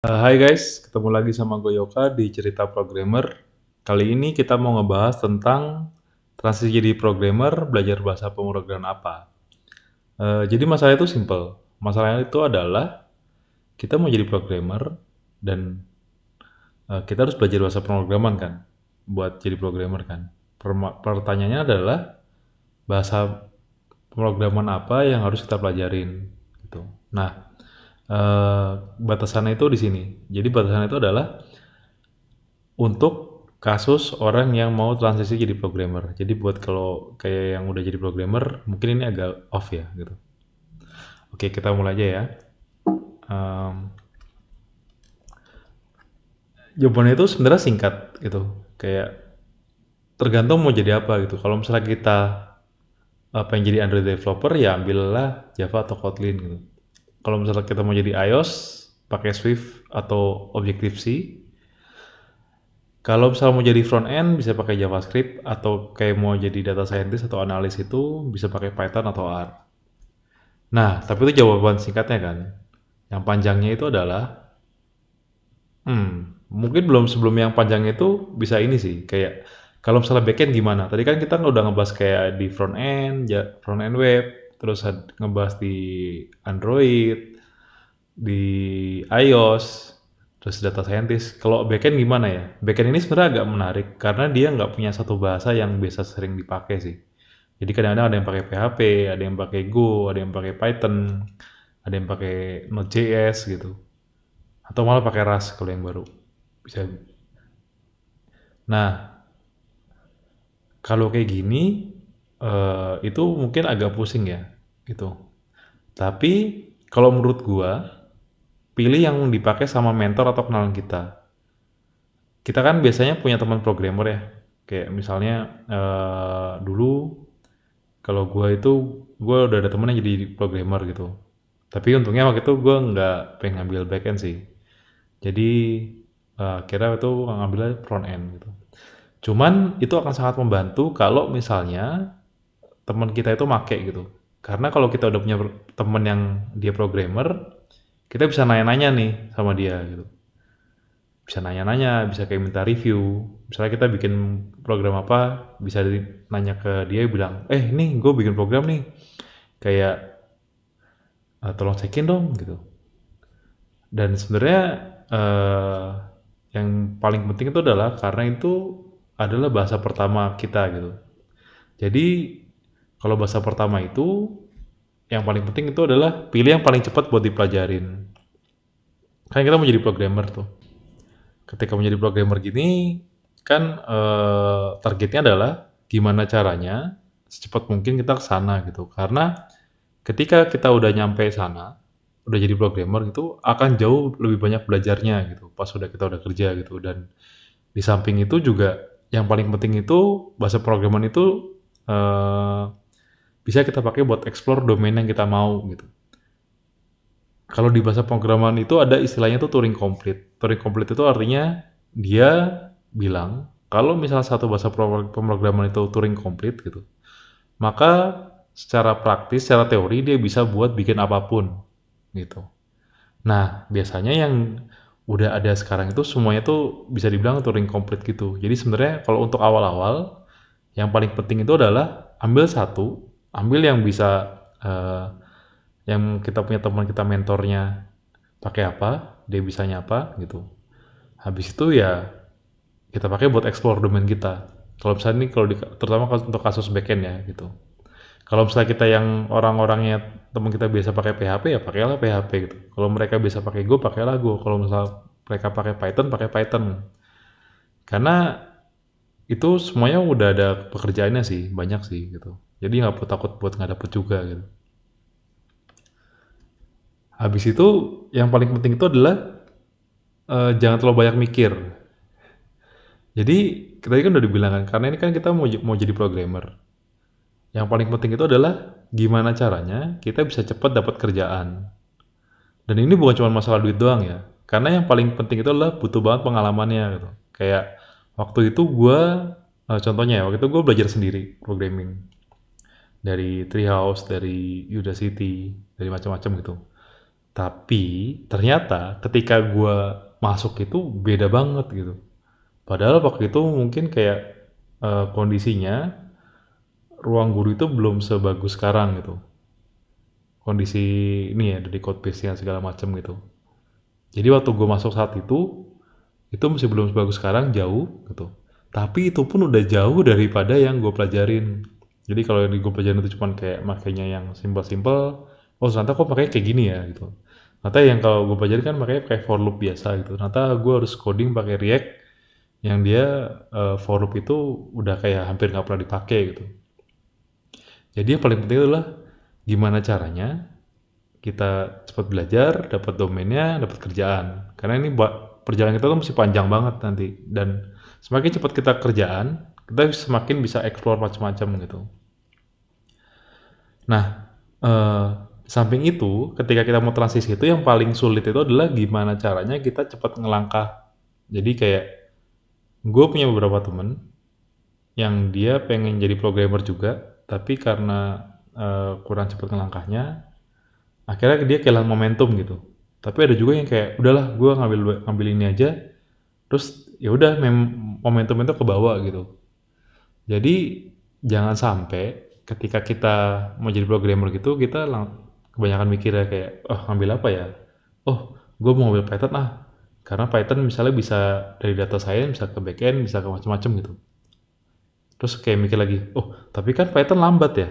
Hai guys, ketemu lagi sama gue Yoka di Cerita Programmer. Kali ini kita mau ngebahas tentang transisi jadi programmer, belajar bahasa pemrograman apa. Jadi masalah itu simple. Masalahnya itu adalah kita mau jadi programmer dan kita harus belajar bahasa pemrograman kan, buat jadi programmer kan. Pertanyaannya adalah bahasa pemrograman apa yang harus kita pelajarin gitu. Nah, batasannya itu di sini. Jadi batasannya itu adalah untuk kasus orang yang mau transisi jadi programmer. Jadi buat kalau kayak yang udah jadi programmer, mungkin ini agak off ya gitu. Oke, kita mulai aja ya. Em, Jawabannya itu sebenarnya singkat gitu. Kayak tergantung mau jadi apa gitu. Kalau misalnya kita pengen jadi Android developer ya ambillah Java atau Kotlin gitu. Kalau misalnya kita mau jadi iOS, pakai Swift atau Objective-C. Kalau misalnya mau jadi front end bisa pakai JavaScript atau kayak mau jadi data scientist atau analis itu bisa pakai Python atau R. Nah, tapi itu jawaban singkatnya kan. Yang panjangnya itu adalah, mungkin belum sebelum yang panjang itu bisa ini sih, kayak kalau misalnya backend gimana? Tadi kan kita udah ngebahas kayak di front end web, terus ngebahas di Android, di iOS, terus data scientist. Kalau backend gimana ya? Backend ini sebenarnya agak menarik karena dia nggak punya satu bahasa yang biasa sering dipakai sih. Jadi kadang-kadang ada yang pakai PHP, ada yang pakai Go, ada yang pakai Python, ada yang pakai Node.js gitu. Atau malah pakai Rust kalau yang baru. Bisa. Nah, kalau kayak gini itu mungkin agak pusing ya, gitu. Tapi kalau menurut gua, pilih yang dipakai sama mentor atau kenalan kita. Kita kan biasanya punya teman programmer ya. Kayak misalnya dulu kalau gua itu gua udah ada temen yang jadi programmer gitu. Tapi untungnya waktu itu gua nggak pengen ngambil backend sih. Jadi kira itu ngambilnya front end gitu. Cuman itu akan sangat membantu kalau misalnya teman kita itu make gitu. Karena kalau kita udah punya temen yang dia programmer, kita bisa nanya-nanya nih sama dia gitu. Bisa nanya-nanya, bisa kayak minta review. Misalnya kita bikin program apa, bisa nanya ke dia bilang, ini gue bikin program nih, kayak tolong cekin dong gitu. Dan sebenarnya yang paling penting itu adalah karena itu adalah bahasa pertama kita gitu. Jadi kalau bahasa pertama itu yang paling penting itu adalah pilih yang paling cepat buat dipelajarin. Kan kita mau jadi programmer tuh. Ketika menjadi programmer gini kan targetnya adalah gimana caranya secepat mungkin kita ke sana gitu. Karena ketika kita udah nyampe sana, udah jadi programmer gitu akan jauh lebih banyak belajarnya gitu pas kita udah kerja gitu. Dan di samping itu juga yang paling penting itu bahasa programmer itu eh, bisa kita pakai buat explore domain yang kita mau gitu. Kalau di bahasa pemrograman itu ada istilahnya tuh Turing Complete. Turing Complete itu artinya dia bilang kalau misal satu bahasa pemrograman itu Turing Complete gitu, maka secara praktis, secara teori dia bisa buat bikin apapun gitu. Nah, biasanya yang udah ada sekarang itu semuanya tuh bisa dibilang Turing Complete gitu. Jadi sebenarnya kalau untuk awal-awal yang paling penting itu adalah ambil satu, ambil yang bisa yang kita punya teman kita mentornya pakai apa, dia bisanya apa gitu. Habis itu ya kita pakai buat explore domain kita. Kalau misalnya ini terutama untuk kasus backend ya gitu. Kalau misalnya kita yang orang-orangnya teman kita biasa pakai PHP ya pakailah PHP gitu. Kalau mereka biasa pakai Go pakailah Go. Kalau misalnya mereka pakai Python. Karena itu semuanya udah ada pekerjaannya sih, banyak sih gitu. Jadi nggak perlu takut buat nggak dapet juga gitu. Habis itu yang paling penting itu adalah jangan terlalu banyak mikir. Jadi tadi kan udah dibilang kan, karena ini kan kita mau jadi programmer. Yang paling penting itu adalah gimana caranya kita bisa cepat dapat kerjaan. Dan ini bukan cuma masalah duit doang ya. Karena yang paling penting itu adalah butuh banget pengalamannya gitu. Kayak waktu itu contohnya ya, waktu itu gue belajar sendiri programming dari Treehouse, dari Udacity, dari macam-macam gitu. Tapi ternyata ketika gue masuk itu beda banget gitu. Padahal waktu itu mungkin kayak kondisinya ruang guru itu belum sebagus sekarang gitu. Kondisi ini ya dari code base-nya segala macam gitu. Jadi waktu gue masuk saat itu masih belum sebagus sekarang, jauh gitu. Tapi itu pun udah jauh daripada yang gue pelajarin. Jadi kalau yang gue pelajarin itu cuman kayak makainya yang simple-simple, oh ternyata kok makanya kayak gini ya gitu. Ternyata yang kalau gue pelajarin kan makanya kayak for loop biasa gitu. Ternyata gue harus coding pakai React yang dia for loop itu udah kayak hampir nggak pernah dipakai gitu. Jadi yang paling penting adalah gimana caranya kita cepat belajar, dapat domainnya, dapat kerjaan. Karena ini perjalanan kita tuh masih panjang banget nanti. Dan semakin cepat kita kerjaan, kita semakin bisa explore macam-macam gitu. Nah, samping itu, ketika kita mau transisi itu yang paling sulit itu adalah gimana caranya kita cepat ngelangkah. Jadi kayak gue punya beberapa temen yang dia pengen jadi programmer juga, tapi karena kurang cepat ngelangkahnya, akhirnya dia kehilangan momentum gitu. Tapi ada juga yang kayak udahlah gue ngambil ini aja, terus ya udah momentum itu ke bawah gitu. Jadi jangan sampai ketika kita mau jadi programmer gitu kita kebanyakan mikirnya kayak oh ngambil apa ya, oh gue mau ngambil Python karena Python misalnya bisa dari data science bisa ke backend bisa ke macam-macam gitu. Terus kayak mikir lagi, oh tapi kan Python lambat ya.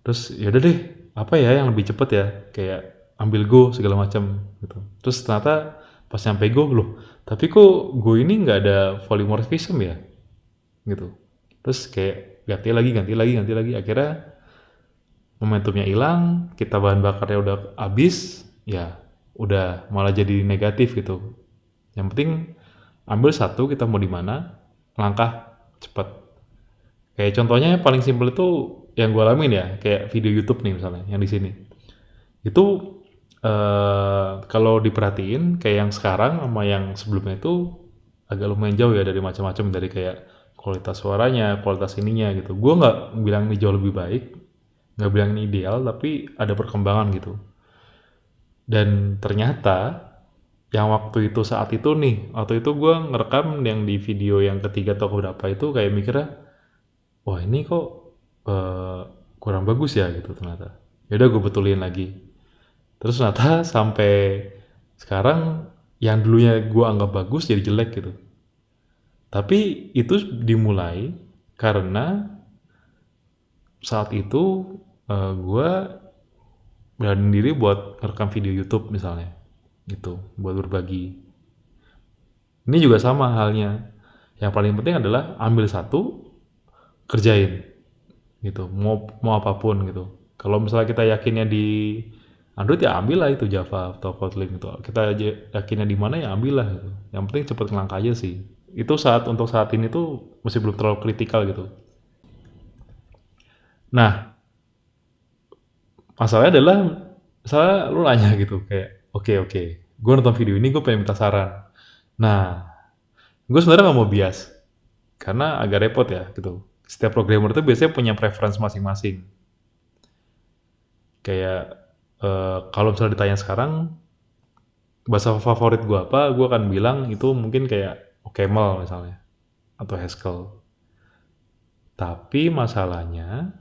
Terus ya udah deh, apa ya yang lebih cepet ya? Kayak ambil Go segala macam gitu. Terus ternyata pas nyampe Go loh, tapi kok Go ini nggak ada polymorphism ya? Gitu. Terus kayak ganti lagi. Akhirnya momentumnya hilang, kita bahan bakarnya udah habis, ya udah malah jadi negatif gitu. Yang penting ambil satu kita mau di mana, langkah cepet. Kayak contohnya yang paling simpel itu yang gue alamin ya, kayak video YouTube nih misalnya, yang di sini. Itu kalau diperhatiin kayak yang sekarang sama yang sebelumnya itu agak lumayan jauh ya dari macam-macam dari kayak kualitas suaranya, kualitas ininya gitu. Gue nggak bilang ini jauh lebih baik, nggak bilang ini ideal, tapi ada perkembangan gitu. Dan ternyata yang saat itu nih, waktu itu gue ngerekam yang di video yang ketiga atau keberapa itu kayak mikirnya, wah ini kok eh, kurang bagus ya gitu ternyata. Ya udah gue betulin lagi. Terus ternyata sampai sekarang yang dulunya gue anggap bagus jadi jelek gitu. Tapi itu dimulai karena saat itu gue berani diri buat ngerekam video YouTube misalnya gitu buat berbagi. Ini juga sama halnya. Yang paling penting adalah ambil satu, kerjain gitu. Mau apapun gitu. Kalau misalnya kita yakinnya di Android ya ambillah itu Java atau Kotlin gitu. Kita yakinnya di mana ya ambillah gitu. Yang penting cepet ngelangkah aja sih. Itu untuk saat ini tuh masih belum terlalu kritikal gitu. Nah, masalahnya adalah misalnya lu nanya gitu kayak oke, gue nonton video ini gue pengen minta saran. Nah, gue sebenarnya nggak mau bias karena agak repot ya gitu. Setiap programmer tuh biasanya punya preference masing-masing. Kayak kalau misalnya ditanya sekarang bahasa favorit gue apa, gue akan bilang itu mungkin kayak OCaml misalnya atau Haskell. Tapi masalahnya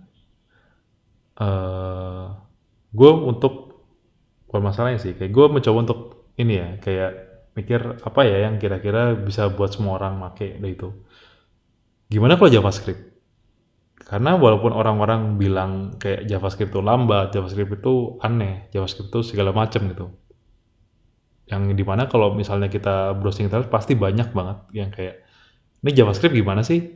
eh gue bukan masalahnya sih, kayak gue mencoba untuk ini ya, kayak mikir apa ya yang kira-kira bisa buat semua orang make itu. Gimana kalau JavaScript? Karena walaupun orang-orang bilang kayak JavaScript itu lambat, JavaScript itu aneh, JavaScript itu segala macam gitu. Yang dimana kalau misalnya kita browsing internet pasti banyak banget yang kayak, ini JavaScript gimana sih?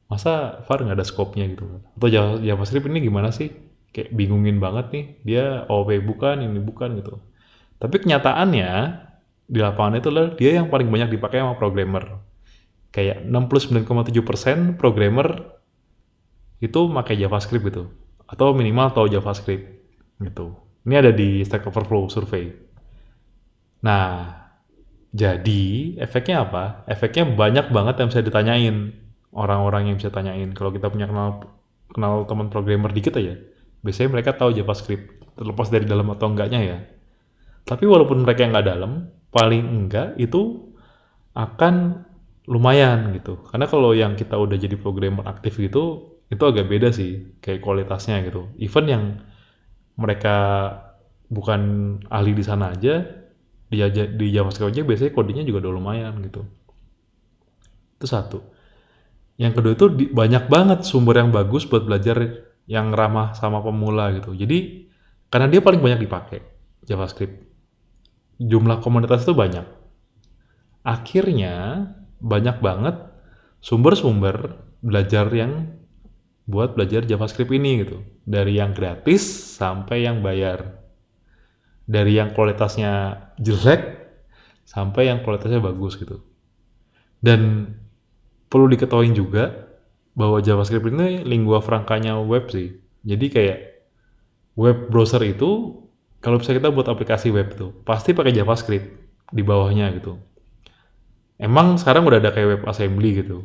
Masa var nggak ada scope-nya gitu? Atau JavaScript ini gimana sih? Kayak bingungin banget nih, dia OOP bukan, ini bukan gitu. Tapi kenyataannya di lapangan itu adalah dia yang paling banyak dipakai sama programmer. Kayak 69,7% programmer itu pakai JavaScript gitu. Atau minimal tahu JavaScript gitu. Ini ada di Stack Overflow survei. Nah, jadi efeknya apa? Efeknya banyak banget yang bisa ditanyain. Orang-orang yang bisa tanyain. Kalau kita punya kenal teman programmer dikit aja, biasanya mereka tahu JavaScript. terlepas dari dalam atau enggaknya ya. Tapi walaupun mereka nggak dalam, paling enggak itu akan lumayan gitu. Karena kalau yang kita udah jadi programmer aktif gitu, itu agak beda sih kayak kualitasnya gitu. Even yang mereka bukan ahli di sana aja, di JavaScript aja biasanya kodenya juga udah lumayan gitu. Itu satu. Yang kedua itu banyak banget sumber yang bagus buat belajar yang ramah sama pemula gitu. Jadi karena dia paling banyak dipakai JavaScript, jumlah komunitas itu banyak. Akhirnya banyak banget sumber-sumber belajar yang buat belajar JavaScript ini gitu. Dari yang gratis sampai yang bayar. Dari yang kualitasnya jelek sampai yang kualitasnya bagus gitu. Dan perlu diketahui juga bahwa JavaScript ini lingua francanya web sih. Jadi kayak web browser itu kalau misalnya kita buat aplikasi web tuh pasti pakai JavaScript di bawahnya gitu. Emang sekarang udah ada kayak web assembly gitu.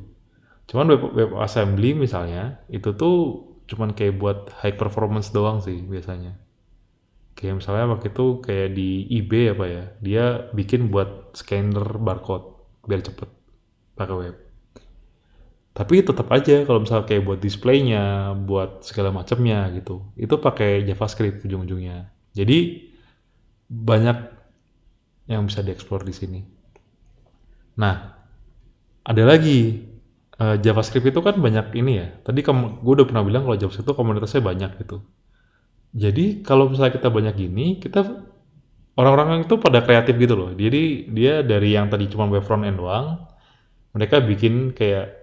Cuman web assembly misalnya itu tuh cuman kayak buat high performance doang sih biasanya. Kayak misalnya waktu itu kayak di eBay apa ya, dia bikin buat scanner barcode biar cepet pakai web. Tapi tetap aja kalau misalnya kayak buat displaynya, buat segala macamnya gitu, itu pakai JavaScript ujung-ujungnya. Jadi banyak yang bisa dieksplor di sini. Nah, ada lagi JavaScript itu kan banyak ini ya. Tadi gue udah pernah bilang kalau JavaScript itu komunitasnya banyak gitu. Jadi kalau misalnya kita banyak gini, kita orang-orang itu pada kreatif gitu loh. Jadi dia dari yang tadi cuma web front end doang, mereka bikin kayak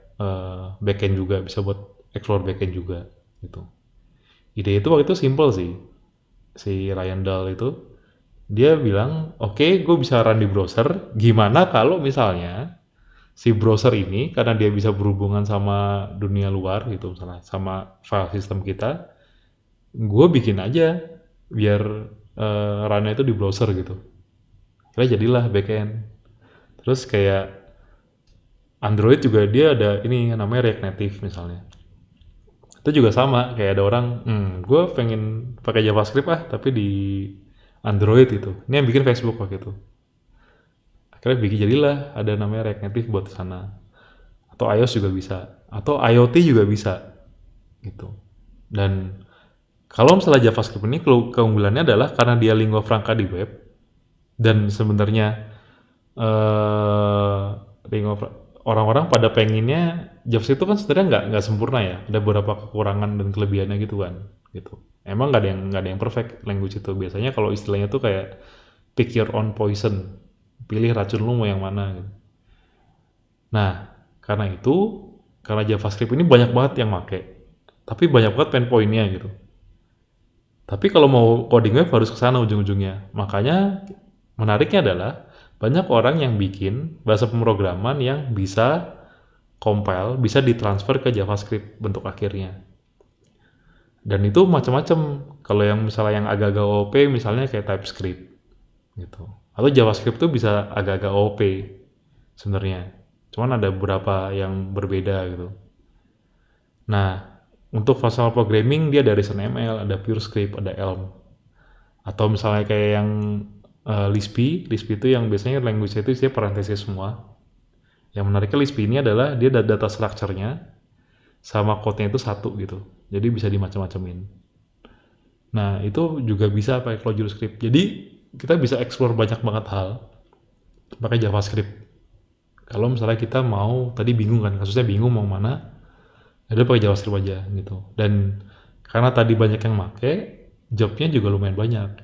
backend juga, bisa buat explore backend juga gitu. Ide itu waktu itu simple sih. Si Ryan Dahl itu dia bilang, oke, gue bisa run di browser. Gimana kalau misalnya si browser ini karena dia bisa berhubungan sama dunia luar gitu, misalnya sama file system kita, gue bikin aja biar run-nya itu di browser gitu. Akhirnya jadilah backend. Terus kayak Android juga dia ada ini namanya React Native misalnya. Itu juga sama, kayak ada orang, gue pengen pakai JavaScript tapi di Android itu. Ini yang bikin Facebook waktu itu. Akhirnya bikin jadilah ada namanya React Native buat sana. Atau iOS juga bisa. Atau IoT juga bisa. Gitu. Dan kalau misalnya JavaScript ini keunggulannya adalah karena dia lingua franca di web dan sebenarnya eh orang-orang pada pengennya JavaScript itu kan sebenarnya nggak sempurna ya, ada beberapa kekurangan dan kelebihannya gitu kan, gitu. Emang nggak ada yang perfect language itu. Biasanya kalau istilahnya tuh kayak pick your own poison, pilih racun lu mau yang mana gitu. Nah, karena JavaScript ini banyak banget yang make, tapi banyak banget pain point-nya gitu. Tapi kalau mau coding web harus ke sana ujung-ujungnya. Makanya menariknya adalah banyak orang yang bikin bahasa pemrograman yang bisa compile, bisa ditransfer ke JavaScript bentuk akhirnya. Dan itu macam-macam. Kalau yang misalnya yang agak-agak OP misalnya kayak TypeScript gitu. Atau JavaScript tuh bisa agak-agak OP sebenarnya. Cuman ada beberapa yang berbeda gitu. Nah, untuk functional programming dia ada ReasonML, ada PureScript, ada Elm. Atau misalnya kayak yang Lisp itu yang biasanya language itu isinya parenthesis semua. Yang menariknya Lisp ini adalah dia data structure-nya sama code-nya itu satu gitu. Jadi bisa dimacam-macamin. Nah, itu juga bisa pakai Clojure script. Jadi kita bisa explore banyak banget hal pakai JavaScript. Kalau misalnya kita mau, tadi bingung kan, kasusnya bingung mau mana, ada pakai JavaScript aja gitu. Dan karena tadi banyak yang make, jobnya juga lumayan banyak.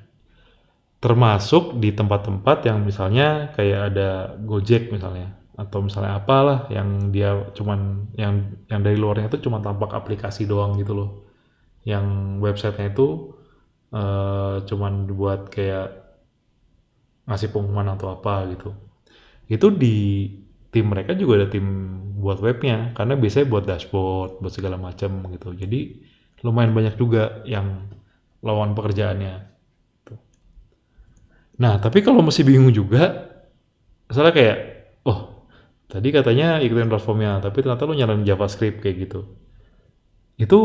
Termasuk di tempat-tempat yang misalnya kayak ada Gojek misalnya, atau misalnya apalah yang dia cuman yang dari luarnya itu cuma tampak aplikasi doang gitu loh. Yang websitenya itu cuman buat kayak ngasih pengumuman atau apa gitu. Itu di tim mereka juga ada tim buat webnya, karena biasanya buat dashboard, buat segala macam gitu. Jadi lumayan banyak juga yang lawan pekerjaannya. Nah, tapi kalau masih bingung juga, misalnya kayak, oh, tadi katanya ikutin platformnya, tapi ternyata lu nyalain JavaScript kayak gitu. Itu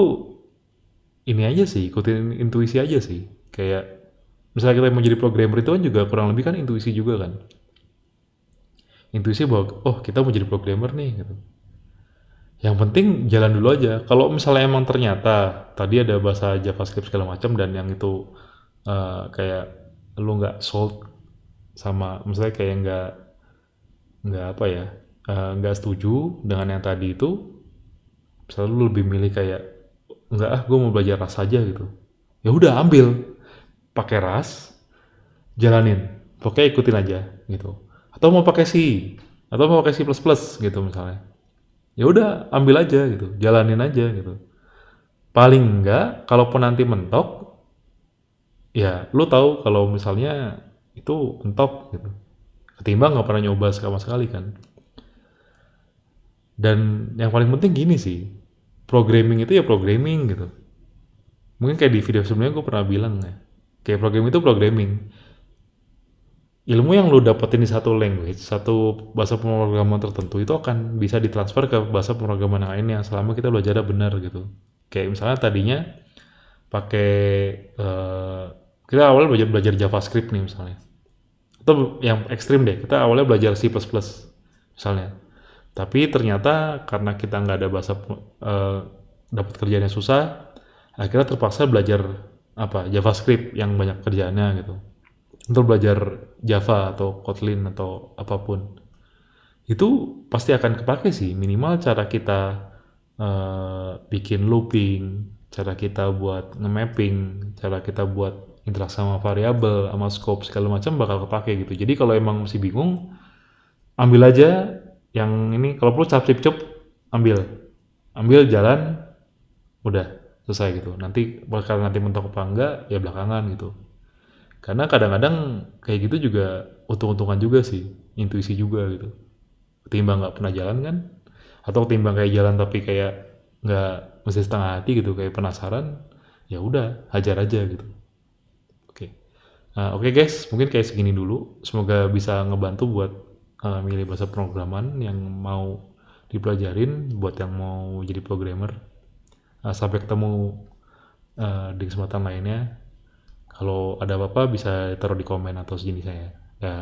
ini aja sih, ikutin intuisi aja sih. Kayak misalnya kita mau jadi programmer itu kan juga kurang lebih kan intuisi juga kan. Intuisi bahwa oh kita mau jadi programmer nih gitu. Yang penting jalan dulu aja. Kalau misalnya emang ternyata tadi ada bahasa JavaScript segala macam dan yang itu kayak lu nggak sold sama, misalnya kayak nggak apa ya, nggak setuju dengan yang tadi itu, misalnya lu lebih milih kayak nggak ah gue mau belajar RAS aja gitu. Ya udah ambil pakai RAS, jalanin. Pokoknya ikutin aja gitu. Atau mau pakai C, atau mau pakai C++ gitu misalnya. Ya udah ambil aja gitu, jalanin aja gitu. Paling enggak kalaupun nanti mentok, ya lu tahu kalau misalnya itu mentok gitu. Ketimbang nggak pernah nyoba sama sekali kan. Dan yang paling penting gini sih, programming itu ya programming gitu. Mungkin kayak di video sebelumnya gue pernah bilang ya, kayak programming itu programming. Ilmu yang lu dapetin di satu language, satu bahasa pemrograman tertentu itu akan bisa ditransfer ke bahasa pemrograman yang lainnya selama kita belajarnya benar gitu. Kayak misalnya tadinya pakai eh, kita awalnya belajar belajar JavaScript nih misalnya. Atau yang ekstrim deh, kita awalnya belajar C++ misalnya. Tapi ternyata karena kita nggak ada bahasa dapat kerjaan yang susah, akhirnya terpaksa belajar apa JavaScript yang banyak kerjaannya gitu. Untuk belajar Java atau Kotlin atau apapun. Itu pasti akan kepake sih, minimal cara kita bikin looping, cara kita buat nge-mapping, cara kita buat interaksi sama variabel, sama scope segala macam bakal kepake gitu. Jadi kalau emang masih bingung, ambil aja yang ini, kalau perlu cap-cip-cup, ambil. Ambil jalan, udah selesai gitu. Nanti bakal nanti mentok apa enggak, ya belakangan gitu. Karena kadang-kadang kayak gitu juga untung-untungan juga sih, intuisi juga gitu. Ketimbang nggak pernah jalan kan, atau ketimbang kayak jalan tapi kayak nggak mesti setengah hati gitu, kayak penasaran, ya udah hajar aja gitu. Oke. Nah, oke guys, mungkin kayak segini dulu. Semoga bisa ngebantu buat milih bahasa pemrograman yang mau dipelajarin, buat yang mau jadi programmer. Sampai ketemu di kesempatan lainnya. Kalau ada apa-apa bisa taruh di komen atau sejenisnya ya. Ya.